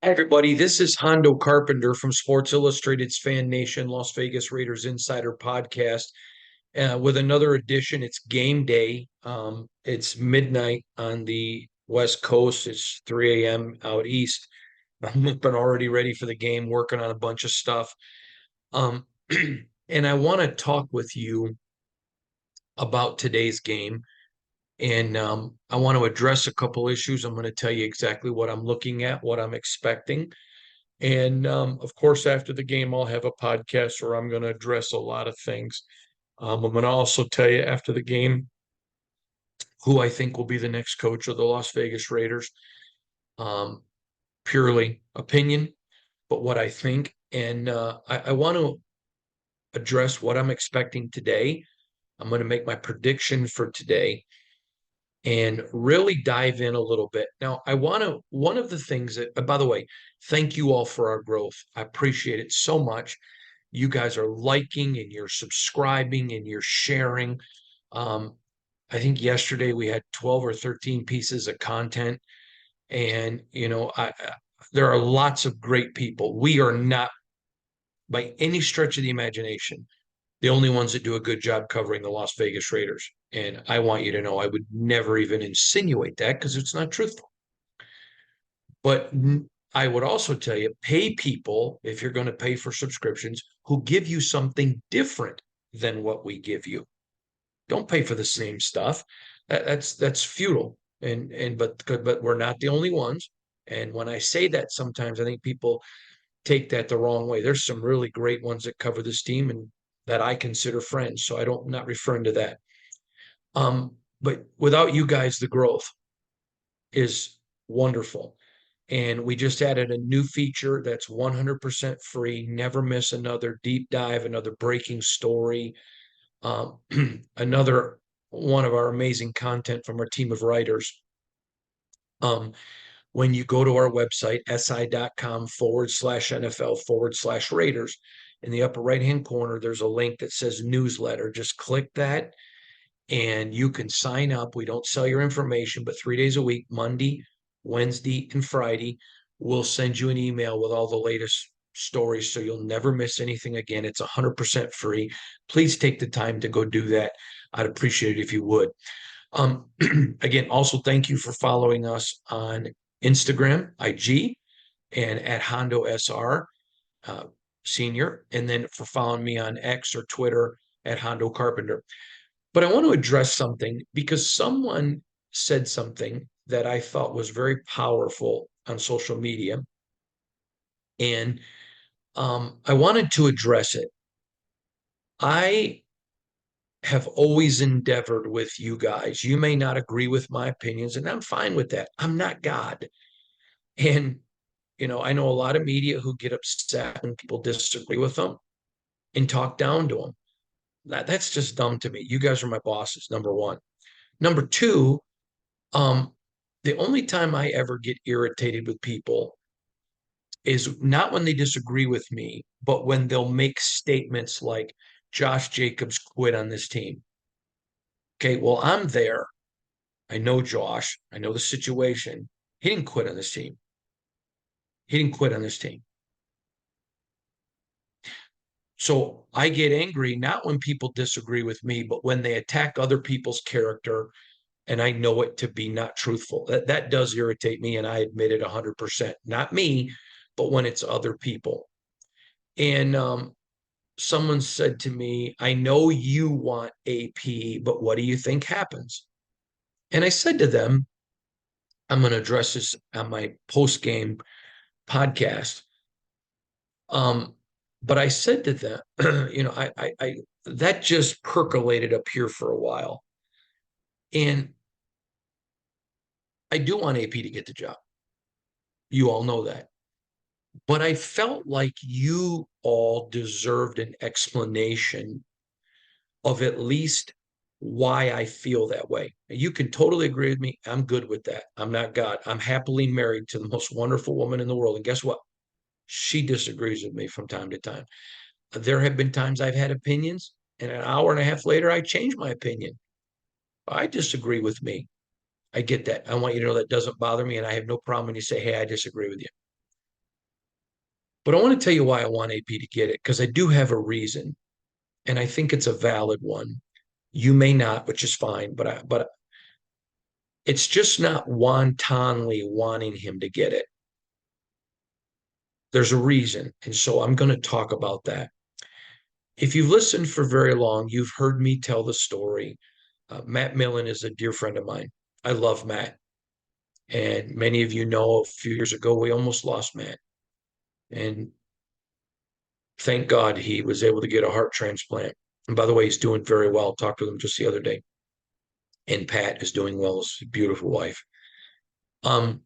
Hi, everybody. This is Hondo Carpenter from Sports Illustrated's Fan Nation Las Vegas Raiders Insider Podcast with another edition. It's game day. It's midnight on the West Coast. It's 3 a.m. out east. I've been already ready for the game, working on a bunch of stuff. Um, and I want to talk with you about today's game. And I want to address a couple issues. I'm going to tell you exactly what I'm looking at, what I'm expecting. And of course, after the game, I'll have a podcast where I'm going to address a lot of things. I'm going to also tell you after the game who I think will be the next coach of the Las Vegas Raiders. Um, Purely opinion, but what I think. And I want to address what I'm expecting today. I'm going to make my prediction for today and really dive in a little bit. Now, one of the things that, by the way, thank you all for our growth. I appreciate it so much. You guys are liking and you're subscribing and you're sharing. Um, I think yesterday we had 12 or 13 pieces of content, and there are lots of great people. We are not, by any stretch of the imagination, the only ones that do a good job covering the Las Vegas Raiders. And I want you to know I would never even insinuate that because it's not truthful. But I would also tell you, pay people if you're going to pay for subscriptions who give you something different than what we give you. Don't pay for the same stuff. That's futile. But we're not the only ones. And when I say that, sometimes I think people take that the wrong way. There's some really great ones that cover this team and that I consider friends. So I'm not referring to that. But without you guys, the growth is wonderful. And we just added a new feature that's 100% free. Never miss another deep dive, another breaking story, um, another one of our amazing content from our team of writers. When you go to our website, si.com/NFL/Raiders, in the upper right hand corner, there's a link that says newsletter. Just click that and you can sign up. We don't sell your information, but 3 days a week, Monday, Wednesday, and Friday, we'll send you an email with all the latest stories so you'll never miss anything again. It's 100% free. Please take the time to go do that. I'd appreciate it if you would. Again, also thank you for following us on Instagram, IG, and at Hondo SR Senior, and then for following me on X or Twitter at Hondo Carpenter. But I want to address something because someone said something that I thought was very powerful on social media. And I wanted to address it. I have always endeavored with you guys. You may not agree with my opinions, and I'm fine with that. I'm not God. And, I know a lot of media who get upset when people disagree with them and talk down to them. That's just dumb to me. You guys are my bosses, number one. Number two, Um, the only time I ever get irritated with people is not when they disagree with me, but when they'll make statements like Josh Jacobs quit on this team. Okay, well, I'm there. I know Josh. I know the situation. He didn't quit on this team. He didn't quit on this team. So I get angry not when people disagree with me, but when they attack other people's character and I know it to be not truthful. That does irritate me, and I admit it 100%. Not me, but when it's other people. And someone said to me, I know you want AP, but what do you think happens? And I said to them, I'm going to address this on my post game podcast. Um, but I said to them, that just percolated up here for a while. And I do want AP to get the job. You all know that. But I felt like you all deserved an explanation of at least why I feel that way. You can totally agree with me. I'm good with that. I'm not God. I'm happily married to the most wonderful woman in the world. And guess what? She disagrees with me from time to time. There have been times I've had opinions, and an hour and a half later, I change my opinion. I disagree with me. I get that. I want you to know that doesn't bother me, and I have no problem when you say, hey, I disagree with you. But I want to tell you why I want AP to get it, because I do have a reason, and I think it's a valid one. You may not, which is fine, but it's just not wantonly wanting him to get it. There's a reason, and so I'm going to talk about that. If you've listened for very long, you've heard me tell the story. Matt Millen is a dear friend of mine. I love Matt. And many of you know a few years ago, we almost lost Matt. And thank God he was able to get a heart transplant. And by the way, he's doing very well. Talked with him just the other day. And Pat is doing well, his beautiful wife. Um,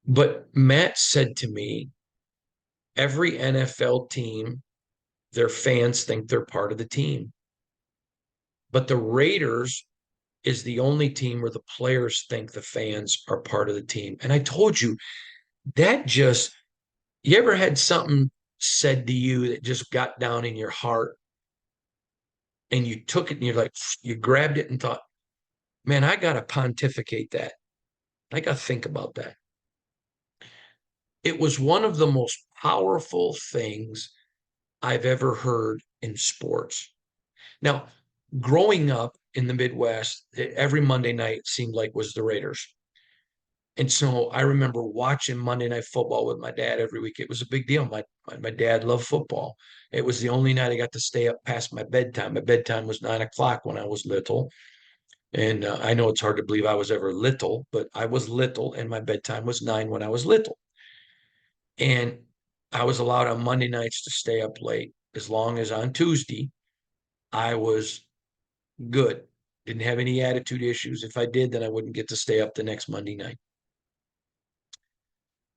but Matt said to me, every NFL team, their fans think they're part of the team. But the Raiders is the only team where the players think the fans are part of the team. And I told you that just, you ever had something said to you that just got down in your heart and you took it and you're like, you grabbed it and thought, man, I got to pontificate that. I got to think about that. It was one of the most powerful things I've ever heard in sports. Now, growing up in the Midwest, every Monday night seemed like was the Raiders. And so I remember watching Monday Night Football with my dad every week. It was a big deal. My dad loved football. It was the only night I got to stay up past my bedtime. My bedtime was 9 o'clock when I was little. And I know it's hard to believe I was ever little, but I was little and my bedtime was 9 when I was little. And I was allowed on Monday nights to stay up late as long as on Tuesday I was good. Didn't have any attitude issues. If I did, then I wouldn't get to stay up the next Monday night.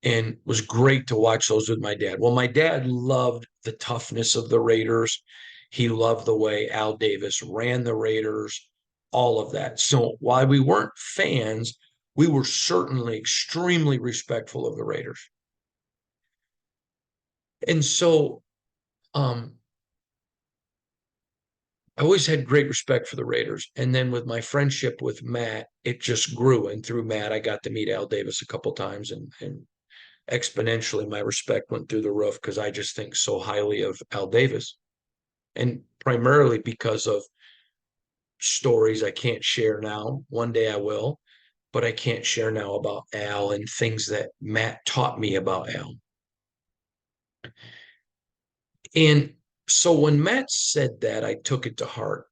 And was great to watch those with my dad. Well, my dad loved the toughness of the Raiders. He loved the way Al Davis ran the Raiders, all of that. So while we weren't fans, we were certainly extremely respectful of the Raiders. And so I always had great respect for the Raiders. And then with my friendship with Matt, it just grew. And through Matt, I got to meet Al Davis a couple times and exponentially my respect went through the roof because I just think so highly of Al Davis. And primarily because of stories I can't share now. One day I will, but I can't share now about Al and things that Matt taught me about Al. And so when Matt said that, I took it to heart.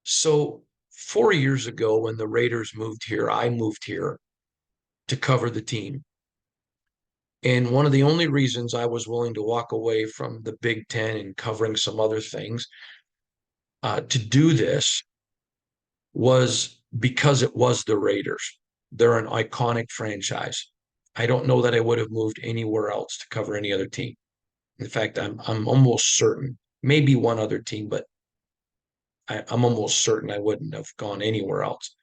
So 4 years ago, when the Raiders moved here, I moved here to cover the team. And one of the only reasons I was willing to walk away from the Big Ten and covering some other things to do this was because it was the Raiders. They're an iconic franchise. I don't know that I would have moved anywhere else to cover any other team. In fact, I'm almost certain, maybe one other team, but I'm almost certain I wouldn't have gone anywhere else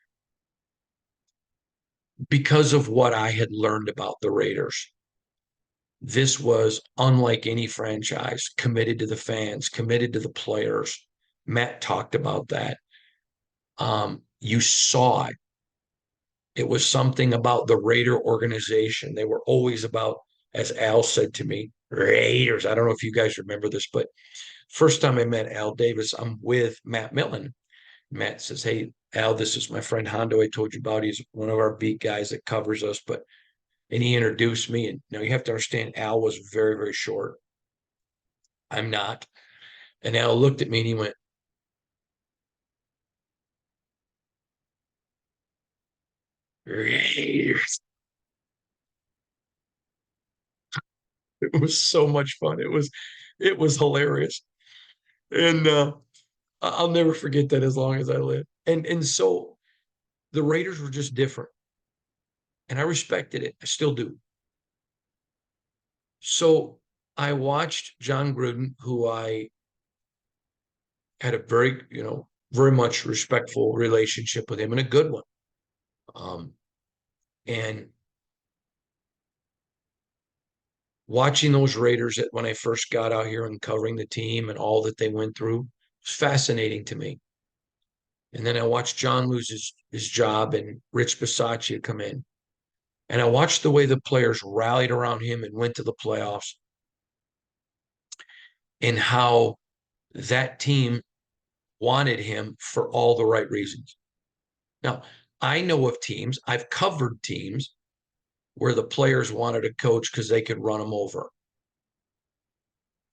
because of what I had learned about the Raiders. This was unlike any franchise, committed to the fans, committed to the players. Matt talked about that. You saw it. It was something about the Raider organization. They were always about, as Al said to me, Raiders. I don't know if you guys remember this, but first time I met Al Davis, I'm with Matt Millen. Matt says, "Hey, Al, this is my friend Hondo I told you about. He's one of our beat guys that covers us." And he introduced me. And now you have to understand, Al was very, very short. I'm not. And Al looked at me and he went, Raiders. It was so much fun. It was hilarious. And I'll never forget that as long as I live. And so the Raiders were just different. And I respected it. I still do. So I watched John Gruden, who I had a very, very much respectful relationship with him and a good one. Um, and watching those Raiders when I first got out here and covering the team and all that they went through was fascinating to me. And then I watched John lose his job and Rich Bisaccia come in. And I watched the way the players rallied around him and went to the playoffs, and how that team wanted him for all the right reasons. Now, I know of teams, I've covered teams where the players wanted a coach because they could run them over.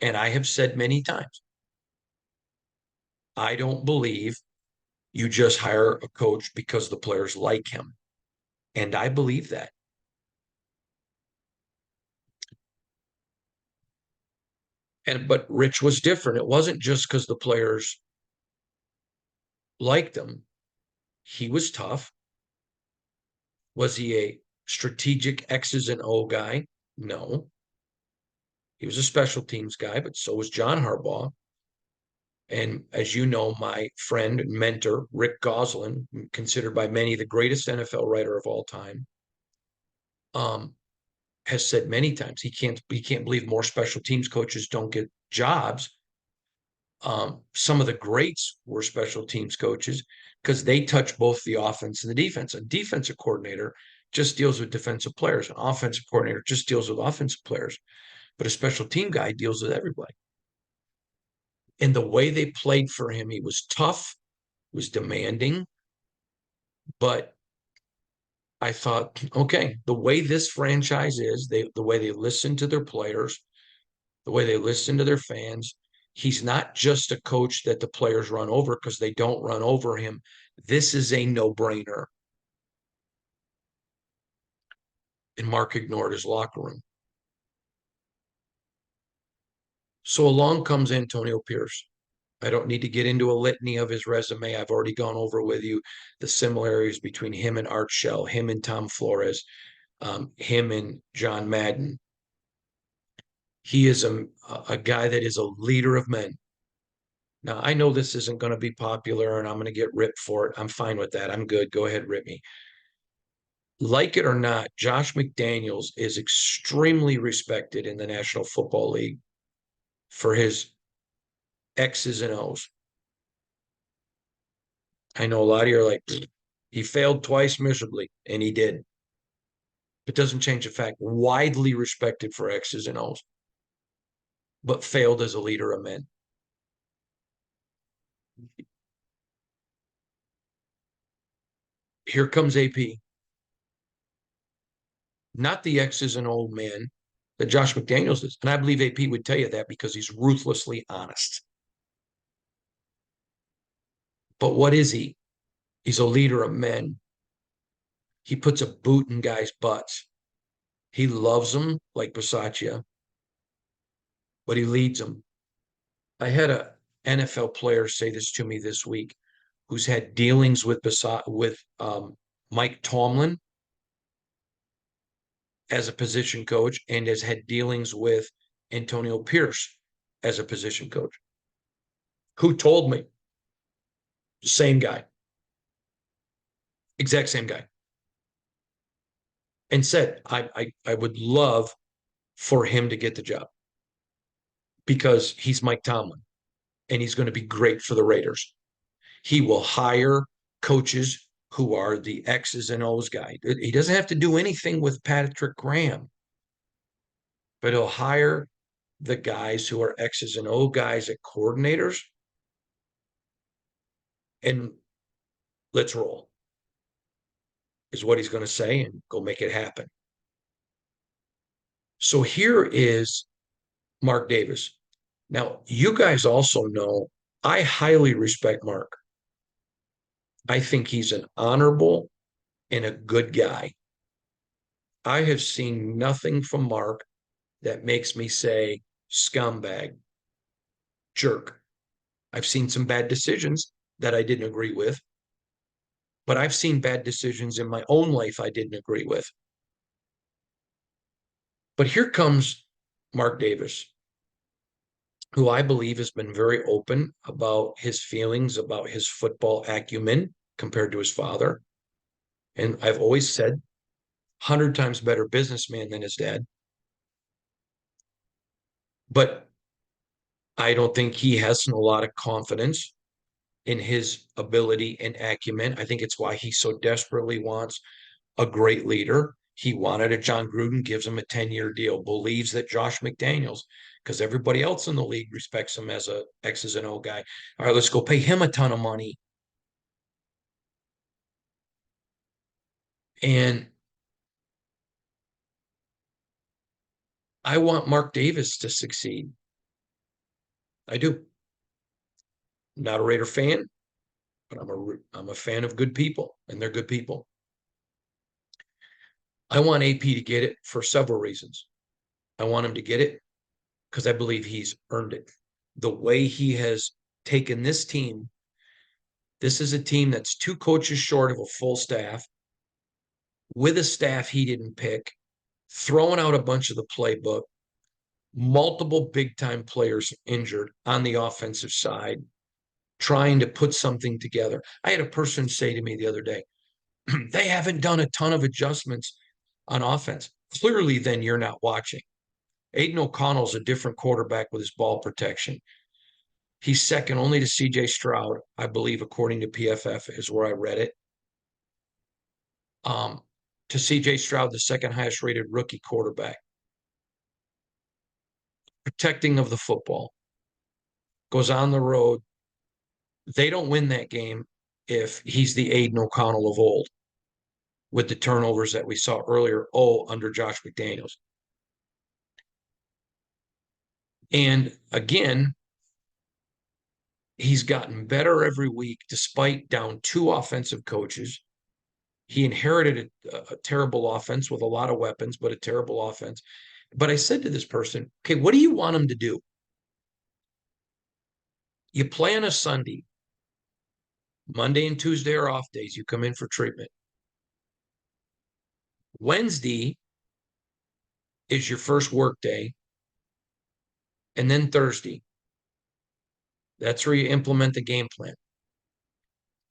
And I have said many times, I don't believe you just hire a coach because the players like him. And I believe that. But Rich was different. It wasn't just because the players liked him. He was tough. Was he a strategic X's and O guy? No. He was a special teams guy, but so was John Harbaugh. And as you know, my friend and mentor, Rick Gosselin, considered by many the greatest NFL writer of all time, um, has said many times he can't believe more special teams coaches don't get jobs. Some of the greats were special teams coaches because they touch both the offense and the defense. A defensive coordinator just deals with defensive players. An offensive coordinator just deals with offensive players. But a special team guy deals with everybody. And the way they played for him, he was tough, was demanding, but I thought, okay, the way this franchise is, the way they listen to their players, the way they listen to their fans, he's not just a coach that the players run over because they don't run over him. This is a no-brainer. And Mark ignored his locker room. So along comes Antonio Pierce. I don't need to get into a litany of his resume. I've already gone over with you the similarities between him and Art Shell, him and Tom Flores, him and John Madden. He is a guy that is a leader of men. Now, I know this isn't going to be popular and I'm going to get ripped for it. I'm fine with that. I'm good. Go ahead, rip me. Like it or not, Josh McDaniels is extremely respected in the National Football League for his X's and O's. I know a lot of you are like, he failed twice miserably, and he did. It doesn't change the fact, widely respected for X's and O's, but failed as a leader of men. Here comes AP. Not the X's and O's man that Josh McDaniels is. And I believe AP would tell you that because he's ruthlessly honest. But what is he? He's a leader of men. He puts a boot in guys' butts. He loves them like Bisaccia, but he leads them. I had a NFL player say this to me this week, who's had dealings with Mike Tomlin as a position coach and has had dealings with Antonio Pierce as a position coach. Who told me? Same guy, exact same guy, and said I would love for him to get the job because he's Mike Tomlin and he's going to be great for the Raiders. He will hire coaches who are the X's and O's guy. He doesn't have to do anything with Patrick Graham, but he'll hire the guys who are X's and O guys at coordinators, and let's roll, is what he's going to say, and go make it happen. So here is Mark Davis. Now, you guys also know I highly respect Mark. I think he's an honorable and a good guy. I have seen nothing from Mark that makes me say scumbag, jerk. I've seen some bad decisions that I didn't agree with, but I've seen bad decisions in my own life I didn't agree with. But here comes Mark Davis, who I believe has been very open about his feelings about his football acumen compared to his father. And I've always said, 100 times better businessman than his dad. But I don't think he has a lot of confidence in his ability and acumen. I think it's why he so desperately wants a great leader. He wanted a John Gruden, gives him a 10-year deal, believes that Josh McDaniels, because everybody else in the league respects him as a X's and O guy. All right, let's go pay him a ton of money. And I want Mark Davis to succeed. I do. I'm not a Raider fan, but I'm a fan of good people, and they're good people. I want AP to get it for several reasons. I want him to get it because I believe he's earned it. The way he has taken this team, this is a team that's two coaches short of a full staff, with a staff he didn't pick, throwing out a bunch of the playbook, multiple big time players injured on the offensive side, trying to put something together. I had a person say to me the other day, they haven't done a ton of adjustments on offense. Clearly, then you're not watching. Aiden O'Connell's a different quarterback with his ball protection. He's second only to CJ Stroud, I believe, according to PFF, is where I read it. To CJ Stroud, the second highest rated rookie quarterback. Protecting of the football. Goes on the road. They don't win that game if he's the Aiden O'Connell of old with the turnovers that we saw earlier, under Josh McDaniels. And again, he's gotten better every week despite down two offensive coaches. He inherited a terrible offense with a lot of weapons, but a terrible offense. But I said to this person, okay, what do you want him to do? You play on a Sunday. Monday and Tuesday are off days. You come in for treatment. Wednesday is your first work day. And then Thursday. That's where you implement the game plan.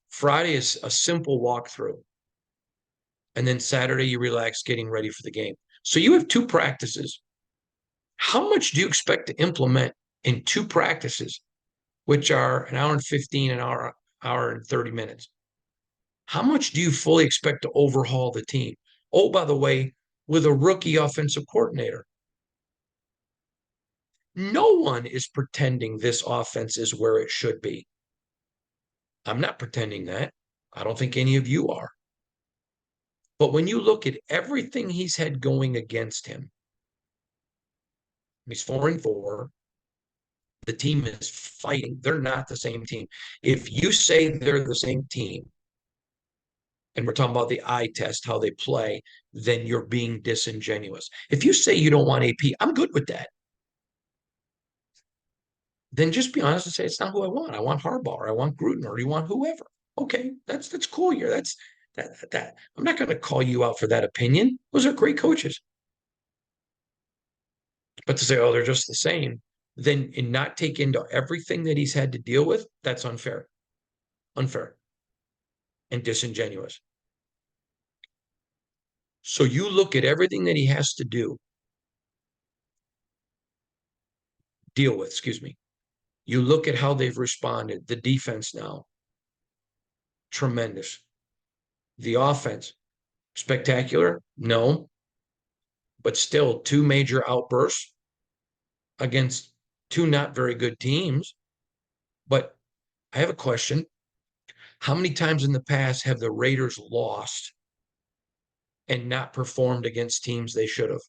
Friday is a simple walkthrough. And then Saturday, you relax getting ready for the game. So you have two practices. How much do you expect to implement in two practices, which are an hour and 15, an hour and 30 minutes? How much do you fully expect to overhaul the team? Oh, by the way, with a rookie offensive coordinator. No one is pretending this offense is where it should be. I'm not pretending that. I don't think any of you are. But when you look at everything he's had going against him, he's 4-4. The team is fighting. They're not the same team. If you say they're the same team, and we're talking about the eye test, how they play, then you're being disingenuous. If you say you don't want AP, I'm good with that. Then just be honest and say it's not who I want. I want Harbaugh, or I want Gruden, or you want whoever. Okay, that's cool. That. I'm not going to call you out for that opinion. Those are great coaches. But to say, oh, they're just the same, then and not take into everything that he's had to deal with, that's unfair. Unfair and disingenuous. So you look at everything that he has to deal with, excuse me. You look at how they've responded. The defense now, tremendous. The offense, spectacular? No. But still, two major outbursts against two not very good teams. But I have a question. How many times in the past have the Raiders lost and not performed against teams they should have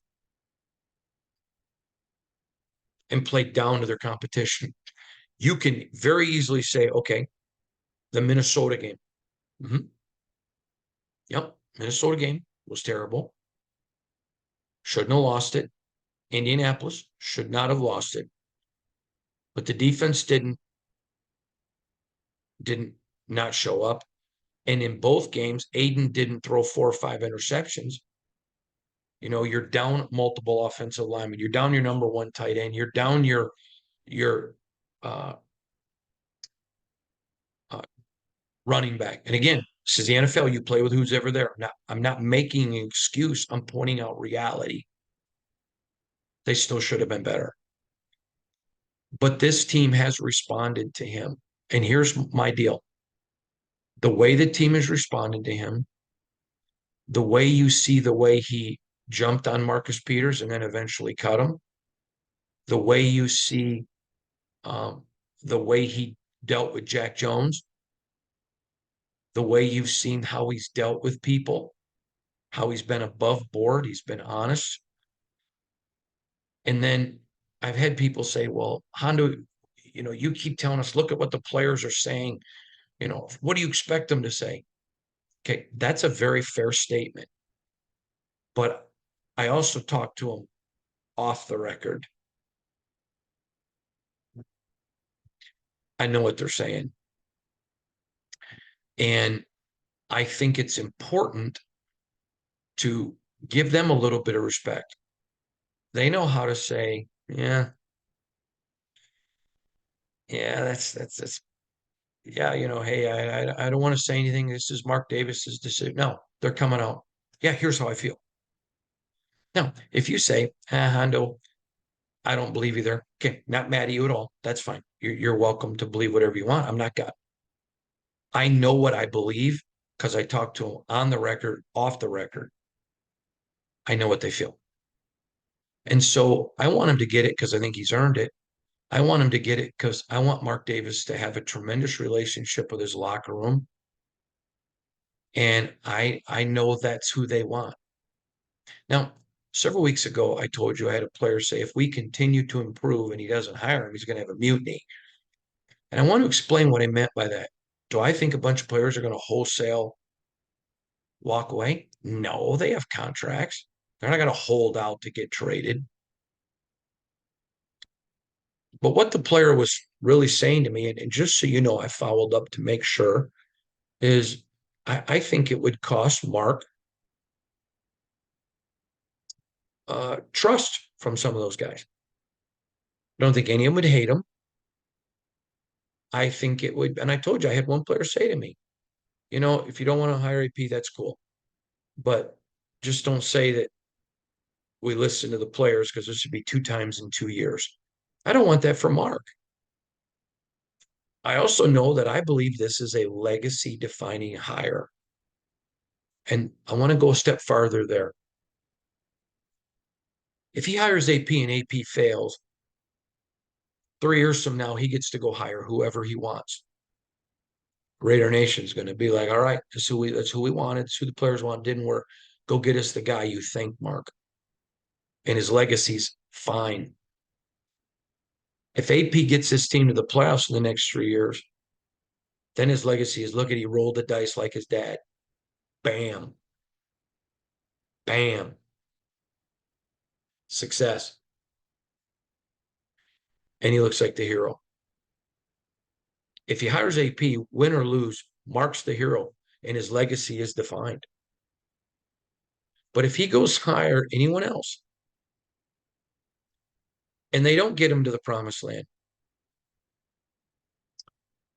and played down to their competition? You can very easily say, okay, the Minnesota game. Mm-hmm. Yep, Minnesota game was terrible. Shouldn't have lost it. Indianapolis should not have lost it. But the defense didn't not show up. And in both games, Aiden didn't throw 4 or 5 interceptions. You know, you're down multiple offensive linemen. You're down your number one tight end. You're down your uh, running back. And again, this is the NFL. You play with who's ever there. I'm not making an excuse. I'm pointing out reality. They still should have been better. But this team has responded to him. And here's my deal. The way the team has responded to him, the way you see the way he jumped on Marcus Peters and then eventually cut him, the way you see um, the way he dealt with Jack Jones, the way you've seen how he's dealt with people, how he's been above board, he's been honest. And then I've had people say, well, Hondo, you keep telling us, look at what the players are saying. What do you expect them to say? Okay, that's a very fair statement. But I also talked to him off the record. I know what they're saying. And I think it's important to give them a little bit of respect. They know how to say, yeah, yeah, that's yeah, hey, I don't want to say anything. This is Mark Davis's decision. No, they're coming out. Yeah, here's how I feel. Now, if you say, Hondo, I don't believe you there. Okay, not mad at you at all. That's fine. You're welcome to believe whatever you want. I'm not God. I know what I believe because I talked to them on the record, off the record. I know what they feel. And so I want him to get it because I think he's earned it. I want him to get it because I want Mark Davis to have a tremendous relationship with his locker room. And I know that's who they want. Now, several weeks ago, I told you I had a player say, if we continue to improve and he doesn't hire him, he's going to have a mutiny. And I want to explain what I meant by that. Do I think a bunch of players are going to wholesale walk away? No, they have contracts. They're not going to hold out to get traded. But what the player was really saying to me, and just so you know, I followed up to make sure, is I think it would cost Mark trust from some of those guys. I don't think any of them would hate him. I think it would, and I told you I had one player say to me, if you don't want to hire AP, that's cool. But just don't say that we listen to the players because this would be 2 times in 2 years. I don't want that for Mark. I also know that I believe this is a legacy defining hire. And I want to go a step farther there. If he hires AP and AP fails, 3 years from now, he gets to go hire whoever he wants. Raider Nation is going to be like, all right, that's who we wanted. That's who the players want. Didn't work. Go get us the guy you think, Mark. And his legacy's fine. If AP gets this team to the playoffs in the next 3 years, then his legacy is look at he rolled the dice like his dad. Bam. Bam. Success. And he looks like the hero. If he hires AP, win or lose, Mark's the hero and his legacy is defined. But if he goes hire anyone else and they don't get him to the promised land,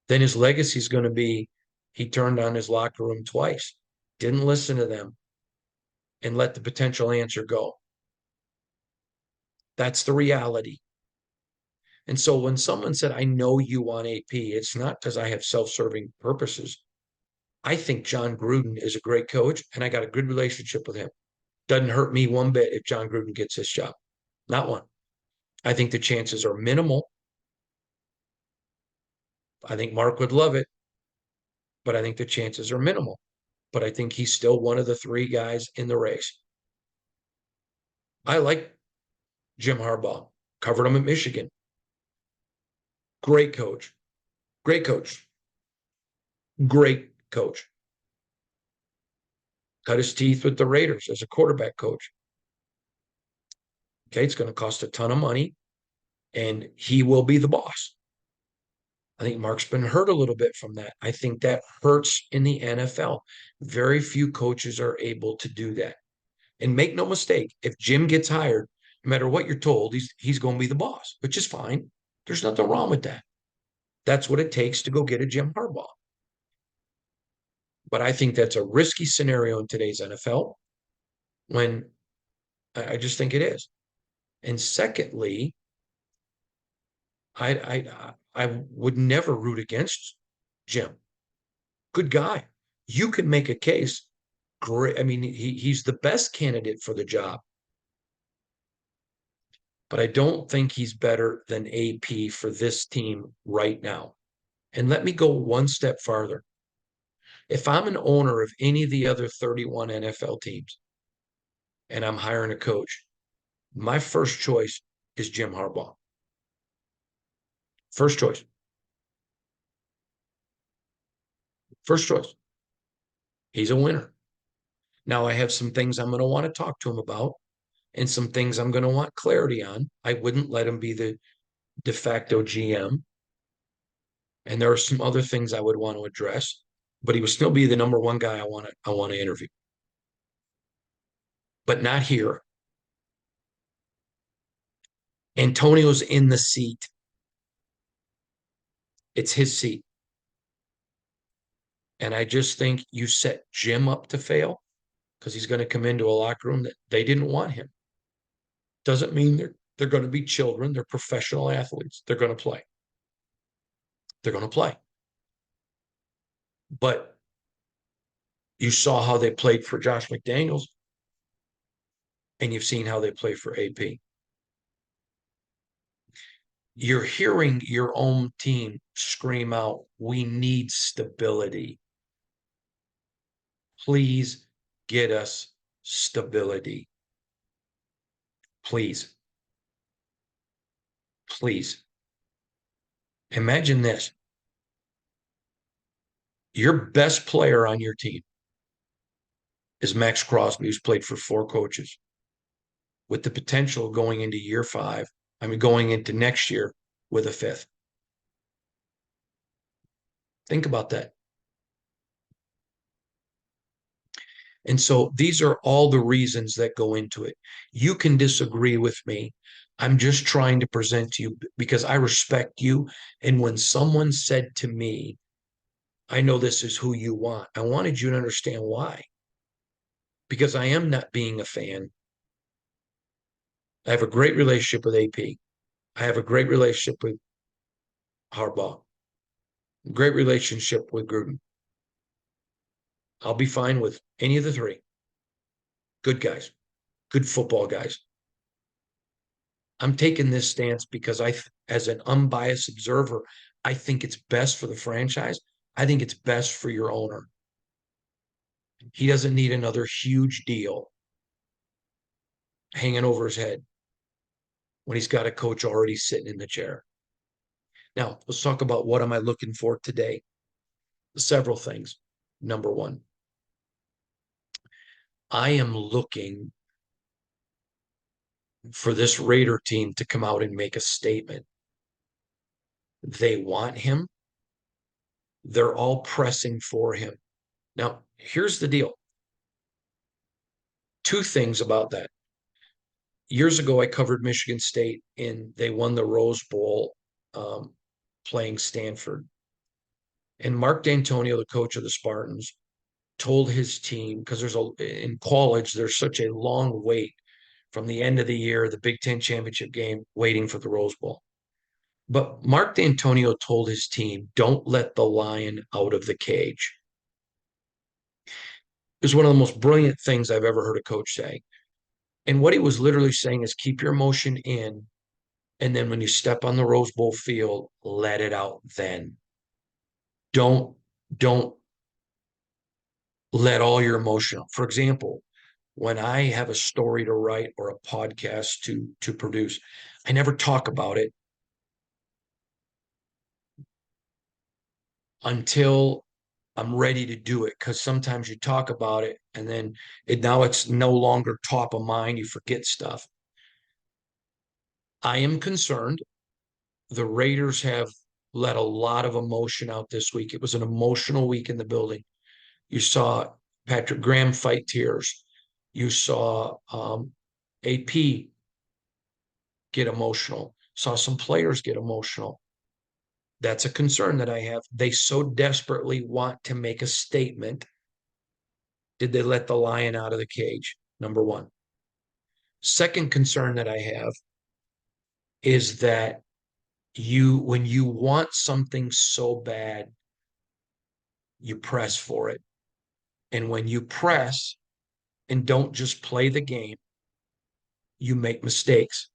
then his legacy is going to be he turned on his locker room twice, didn't listen to them, and let the potential answer go. That's the reality. And so when someone said, I know you want AP, it's not because I have self-serving purposes. I think John Gruden is a great coach, and I got a good relationship with him. Doesn't hurt me one bit if John Gruden gets this job. Not one. I think the chances are minimal. I think Mark would love it, but I think the chances are minimal. But I think he's still one of the 3 guys in the race. I like Jim Harbaugh. Covered him at Michigan. Great coach. Great coach. Great coach. Cut his teeth with the Raiders as a quarterback coach. Okay, it's going to cost a ton of money, and he will be the boss. I think Mark's been hurt a little bit from that. I think that hurts in the NFL. Very few coaches are able to do that. And make no mistake, if Jim gets hired, no matter what you're told, he's going to be the boss, which is fine. There's nothing wrong with that. That's what it takes to go get a Jim Harbaugh. But I think that's a risky scenario in today's NFL when I just think it is. And secondly, I would never root against Jim. Good guy. You can make a case great. I mean, he's the best candidate for the job, but I don't think he's better than AP for this team right now. And let me go one step farther. If I'm an owner of any of the other 31 NFL teams and I'm hiring a coach, my first choice is Jim Harbaugh. First choice. First choice. He's a winner. Now I have some things I'm going to want to talk to him about and some things I'm going to want clarity on. I wouldn't let him be the de facto GM. And there are some other things I would want to address, but he would still be the number one guy I want to interview. But not here. Antonio's in the seat. It's his seat. And I just think you set Jim up to fail because he's going to come into a locker room that they didn't want him. Doesn't mean they're going to be children. They're professional athletes. They're going to play. They're going to play. But you saw how they played for Josh McDaniels, and you've seen how they play for AP. You're hearing your own team scream out, "We need stability. Please get us stability. Please. Please." Imagine this. Your best player on your team is Max Crosby, who's played for 4 coaches, with the potential of going into year 5. I mean, going into next year with a 5th. Think about that. And so these are all the reasons that go into it. You can disagree with me. I'm just trying to present to you because I respect you. And when someone said to me, "I know this is who you want," I wanted you to understand why. Because I am not being a fan. I have a great relationship with AP. I have a great relationship with Harbaugh. Great relationship with Gruden. I'll be fine with any of the 3. Good guys, good football guys. I'm taking this stance because as an unbiased observer, I think it's best for the franchise. I think it's best for your owner. He doesn't need another huge deal hanging over his head when he's got a coach already sitting in the chair. Now, let's talk about what am I looking for today? Several things. Number one, I am looking for this Raider team to come out and make a statement. They want him. They're all pressing for him. Now, here's the deal. 2 things about that. Years ago, I covered Michigan State, and they won the Rose Bowl playing Stanford. And Mark D'Antonio, the coach of the Spartans, told his team, because in college, there's such a long wait from the end of the year, the Big Ten championship game, waiting for the Rose Bowl. But Mark D'Antonio told his team, "Don't let the lion out of the cage." It was one of the most brilliant things I've ever heard a coach say. And what he was literally saying is keep your emotion in. And then when you step on the Rose Bowl field, let it out then. Don't let all your emotion out. For example, when I have a story to write or a podcast to produce, I never talk about it until I'm ready to do it. Because sometimes you talk about it and then now it's no longer top of mind. You forget stuff. I am concerned. The Raiders have let a lot of emotion out this week. It was an emotional week in the building. You saw Patrick Graham fight tears. You saw AP get emotional. Saw some players get emotional. That's a concern that I have. They so desperately want to make a statement. Did they let the lion out of the cage? Number one. Second concern that I have is that when you want something so bad, you press for it. And when you press and don't just play the game, you make mistakes.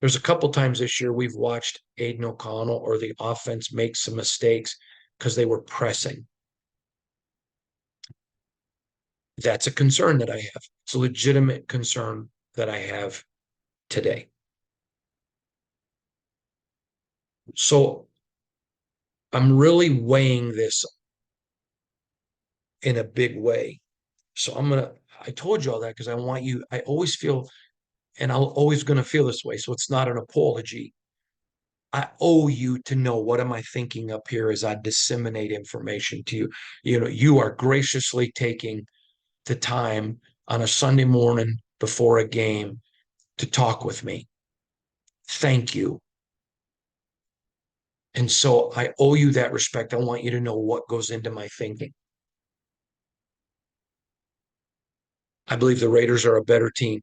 There's a couple times this year we've watched Aiden O'Connell or the offense make some mistakes because they were pressing. That's a concern that I have. It's a legitimate concern that I have today. So I'm really weighing this in a big way. So I told you all that because I want you, I always feel, and I'm always going to feel this way. So it's not an apology. I owe you to know what am I thinking up here as I disseminate information to you. You know, you are graciously taking the time on a Sunday morning before a game to talk with me. Thank you. And so I owe you that respect. I want you to know what goes into my thinking. I believe the Raiders are a better team.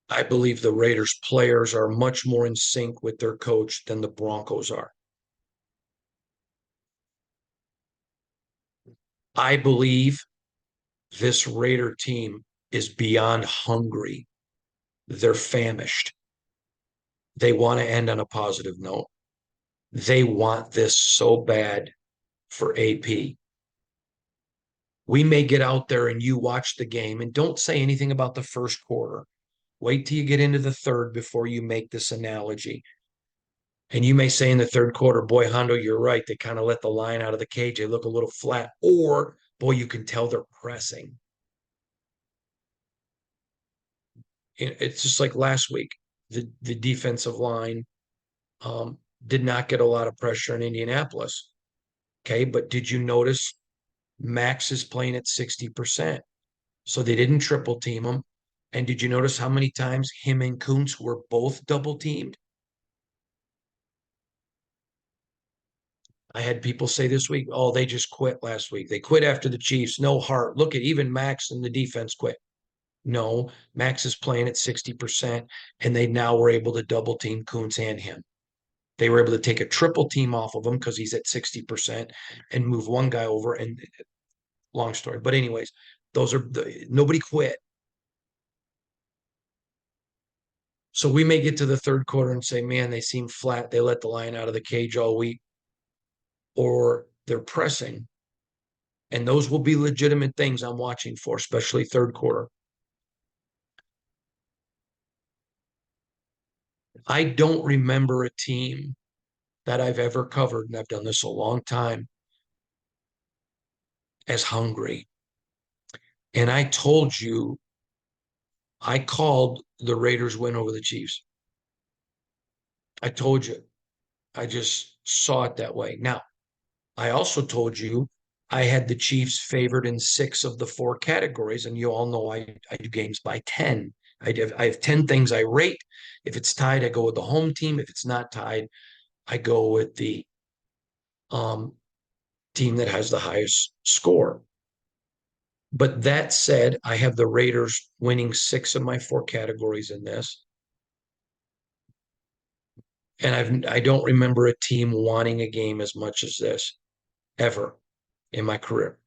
I believe the Raiders players are much more in sync with their coach than the Broncos are. I believe this Raider team is beyond hungry. They're famished. They want to end on a positive note. They want this so bad for AP. We may get out there and you watch the game and don't say anything about the first quarter. Wait till you get into the third before you make this analogy. And you may say in the third quarter, boy, Hondo, you're right. They kind of let the line out of the cage. They look a little flat. Or, boy, you can tell they're pressing. It's just like last week. The defensive line did not get a lot of pressure in Indianapolis. Okay, but did you notice Max is playing at 60%? So they didn't triple team him. And did you notice how many times him and Kuntz were both double teamed? I had people say this week, oh, they just quit last week. They quit after the Chiefs. No heart. Look at even Max and the defense quit. No, Max is playing at 60%, and they now were able to double team Kuntz and him. They were able to take a triple team off of him because he's at 60% and move one guy over. And long story. But, anyways, nobody quit. So we may get to the third quarter and say, man, they seem flat. They let the lion out of the cage all week, or they're pressing. And those will be legitimate things I'm watching for, especially third quarter. I don't remember a team that I've ever covered, and I've done this a long time, as hungry. And I told you, I called the Raiders win over the Chiefs. I told you, I just saw it that way. Now, I also told you I had the Chiefs favored in 6 of the 4 categories, and you all know I do games by 10. I have 10 things I rate. If it's tied, I go with the home team. If it's not tied, I go with the um, team that has the highest score. But that said, I have the Raiders winning 6 of my 4 categories in this. And I don't remember a team wanting a game as much as this ever in my career.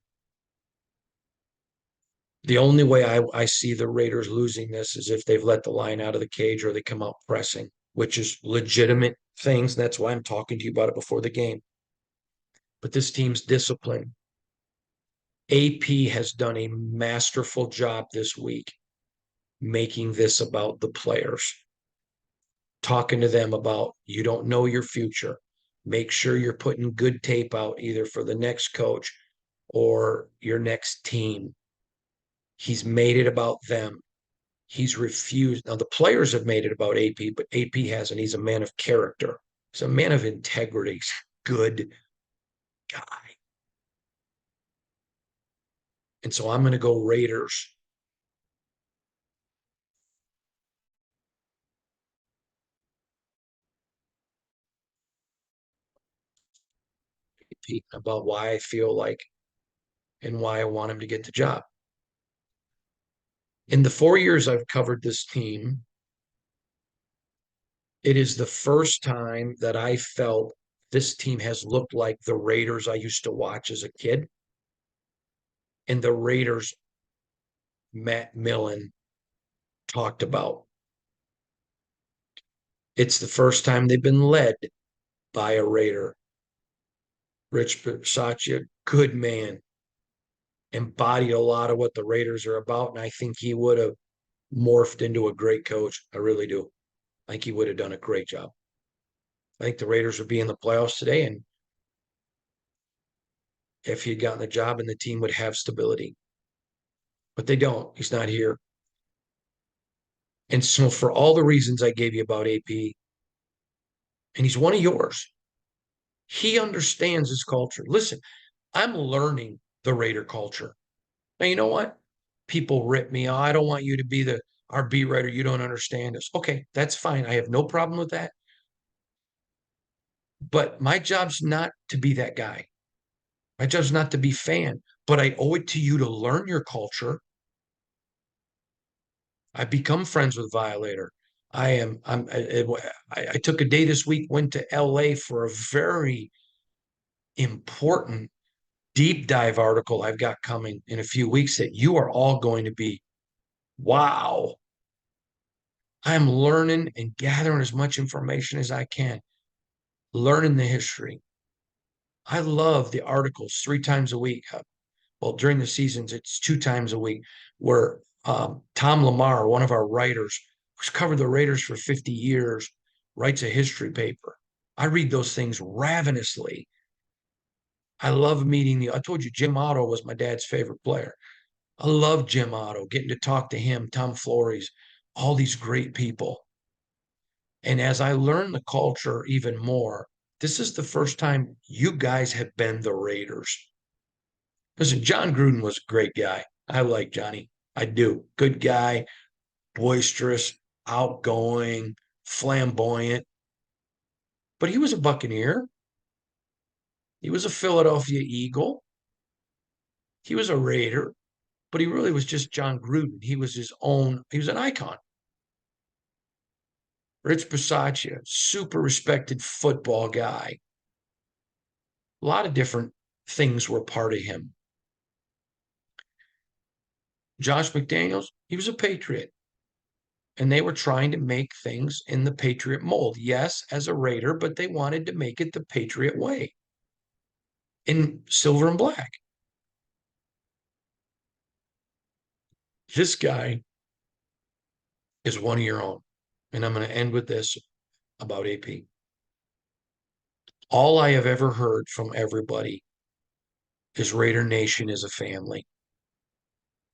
The only way I see the Raiders losing this is if they've let the line out of the cage or they come out pressing, which is legitimate things. That's why I'm talking to you about it before the game. But this team's discipline. AP has done a masterful job this week making this about the players, talking to them about you don't know your future. Make sure you're putting good tape out either for the next coach or your next team. He's made it about them. He's refused. Now, the players have made it about AP, but AP hasn't. He's a man of character. He's a man of integrity. He's a good guy. And so I'm going to go Raiders. About why I feel like and why I want him to get the job. In the 4 years I've covered this team, it is the first time that I felt this team has looked like the Raiders I used to watch as a kid. And the Raiders Matt Millen talked about. It's the first time they've been led by a Raider. Rich Bisaccia, good man, embodied a lot of what the Raiders are about. And I think he would have morphed into a great coach. I really do. I think he would have done a great job. I think the Raiders would be in the playoffs today. And if he had gotten the job and the team would have stability, but they don't. He's not here. And so, for all the reasons I gave you about AP, and he's one of yours, he understands his culture. Listen, I'm learning the Raider culture. Now, you know what? People rip me. Oh, I don't want you to be the our beat writer. You don't understand us. Okay, that's fine. I have no problem with that. But my job's not to be that guy. My job's not to be fan. But I owe it to you to learn your culture. I've become friends with Violator. I am. I took a day this week. Went to L.A. for a very important deep dive article I've got coming in a few weeks that you are all going to be, wow. I'm learning and gathering as much information as I can, learning the history. I love the articles 3 times a week. Well, during the seasons, it's 2 times a week, where Tom Lamar, one of our writers, who's covered the Raiders for 50 years, writes a history paper. I read those things ravenously. I love meeting I told you Jim Otto was my dad's favorite player. I love Jim Otto, getting to talk to him, Tom Flores, all these great people. And as I learn the culture even more, this is the first time you guys have been the Raiders. Listen, John Gruden was a great guy. I like Johnny. I do. Good guy, boisterous, outgoing, flamboyant. But he was a Buccaneer. He was a Philadelphia Eagle. He was a Raider, but he really was just John Gruden. He was his own, he was an icon. Rich Bisaccia, super respected football guy. A lot of different things were part of him. Josh McDaniels, he was a Patriot. And they were trying to make things in the Patriot mold. Yes, as a Raider, but they wanted to make it the Patriot way in silver and black. This guy is one of your own. And I'm going to end with this about AP. All I have ever heard from everybody is Raider Nation is a family.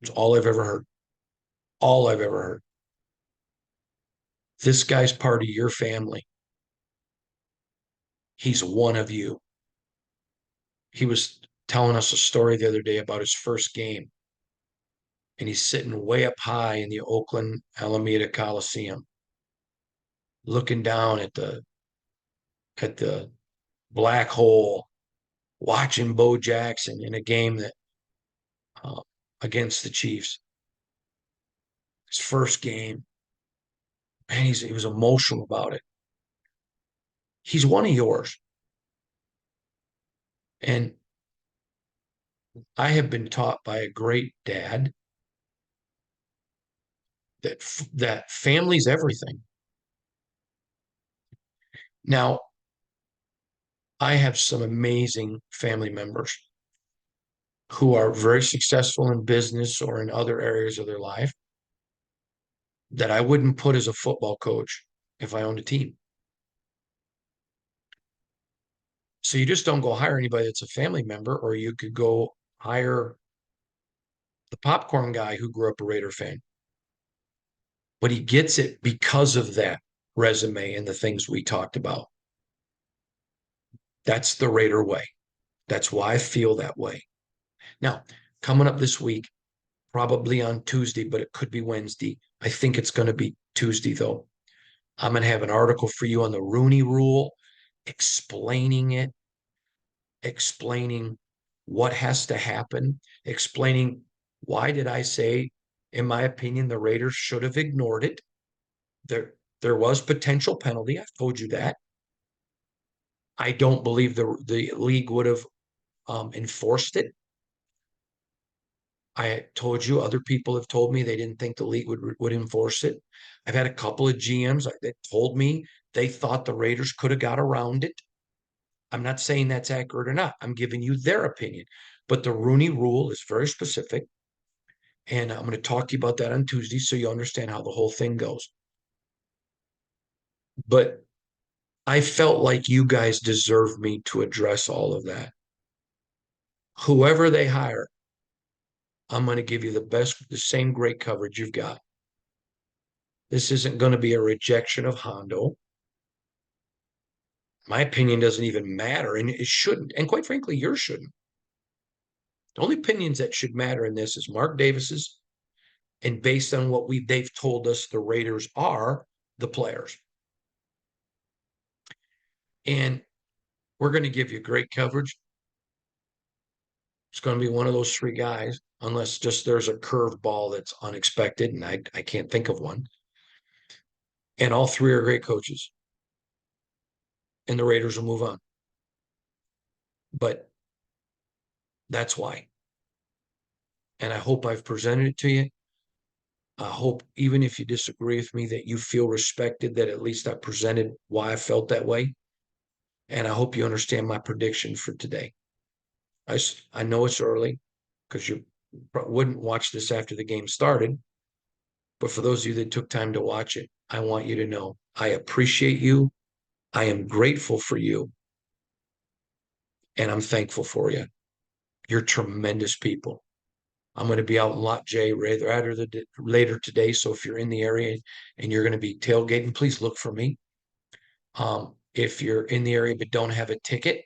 It's all I've ever heard. All I've ever heard. This guy's part of your family. He's one of you. He was telling us a story the other day about his first game, and he's sitting way up high in the Oakland Alameda Coliseum, looking down at the black hole, watching Bo Jackson in a game that against the Chiefs. His first game, and he was emotional about it. He's one of yours, and I have been taught by a great dad that family's everything. Now, I have some amazing family members who are very successful in business or in other areas of their life that I wouldn't put as a football coach if I owned a team. So you just don't go hire anybody that's a family member, or you could go hire the popcorn guy who grew up a Raider fan. But he gets it because of that resume and the things we talked about. That's the Raider way. That's why I feel that way. Now, coming up this week, probably on Tuesday, but it could be Wednesday. I think it's going to be Tuesday, though. I'm going to have an article for you on the Rooney Rule, explaining it, explaining what has to happen, explaining why did I say, in my opinion, the Raiders should have ignored it. There was potential penalty. I've told you that. I don't believe the league would have enforced it. I told you other people have told me they didn't think the league would enforce it. I've had a couple of GMs that told me they thought the Raiders could have got around it. I'm not saying that's accurate or not. I'm giving you their opinion. But the Rooney Rule is very specific. And I'm going to talk to you about that on Tuesday so you understand how the whole thing goes. But I felt like you guys deserve me to address all of that. Whoever they hire, I'm going to give you the same great coverage you've got. This isn't going to be a rejection of Hondo. My opinion doesn't even matter, and it shouldn't. And quite frankly, yours shouldn't. The only opinions that should matter in this is Mark Davis's, and based on what they've told us the Raiders are, the players. And we're going to give you great coverage. It's going to be one of those three guys, unless just there's a curveball that's unexpected, and I can't think of one. And all three are great coaches, and the Raiders will move on. But that's why. And I hope I've presented it to you. I hope, even if you disagree with me, that you feel respected, that at least I presented why I felt that way. And I hope you understand my prediction for today. I know it's early because you wouldn't watch this after the game started. But for those of you that took time to watch it, I want you to know I appreciate you. I am grateful for you. And I'm thankful for you. You're tremendous people. I'm going to be out in Lot J later today. So if you're in the area and you're going to be tailgating, please look for me. If you're in the area but don't have a ticket,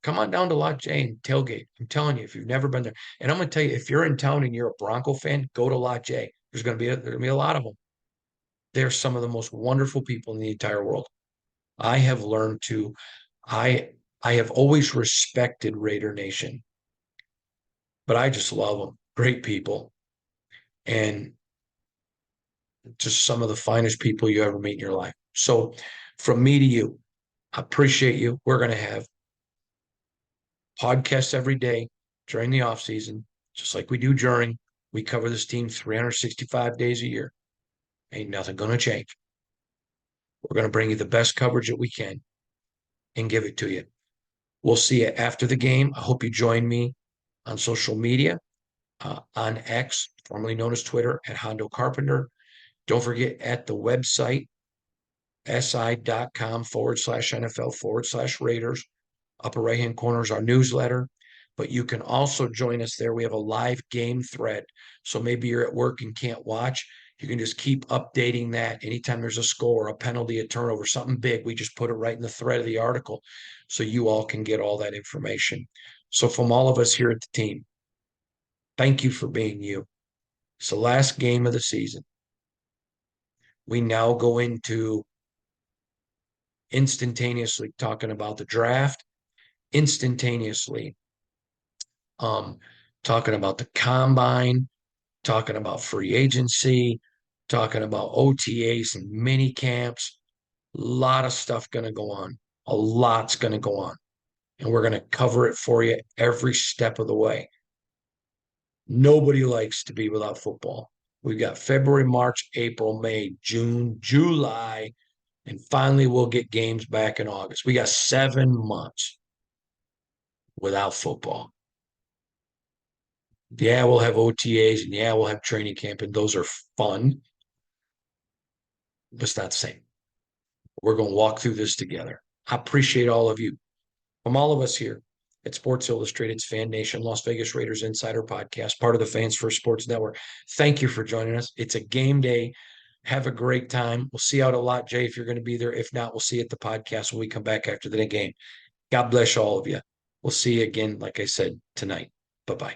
come on down to Lot J and tailgate. I'm telling you, if you've never been there, and I'm going to tell you, if you're in town and you're a Bronco fan, go to Lot J. There's going to be a lot of them. They're some of the most wonderful people in the entire world. I have learned to, I I have always respected Raider Nation, but I just love them. Great people, and just some of the finest people you ever meet in your life. So, from me to you, I appreciate you. We're going to have podcasts every day during the off season, just like we do during. We cover this team 365 days a year. Ain't nothing going to change. We're going to bring you the best coverage that we can and give it to you. We'll see you after the game. I hope you join me on social media, on X, formerly known as Twitter, at Hondo Carpenter. Don't forget at the website, si.com/NFL/Raiders. Upper right-hand corner is our newsletter, but you can also join us there. We have a live game thread. So maybe you're at work and can't watch. You can just keep updating that. Anytime there's a score, a penalty, a turnover, something big, we just put it right in the thread of the article so you all can get all that information. So from all of us here at the team, thank you for being you. It's the last game of the season. We now go into instantaneously talking about the draft, instantaneously talking about the combine, talking about free agency, talking about OTAs and mini camps. A lot of stuff going to go on. A lot's going to go on. And we're going to cover it for you every step of the way. Nobody likes to be without football. We've got February, March, April, May, June, July, and finally we'll get games back in August. We got 7 months without football. Yeah, we'll have OTAs and yeah, we'll have training camp, and those are fun. But it's not the same. We're going to walk through this together. I appreciate all of you. From all of us here at Sports Illustrated's Fan Nation, Las Vegas Raiders Insider Podcast, part of the Fans First Sports Network. Thank you for joining us. It's a game day. Have a great time. We'll see you out a lot, Jay, if you're going to be there. If not, we'll see you at the podcast when we come back after the game. God bless all of you. We'll see you again, like I said, tonight. Bye-bye.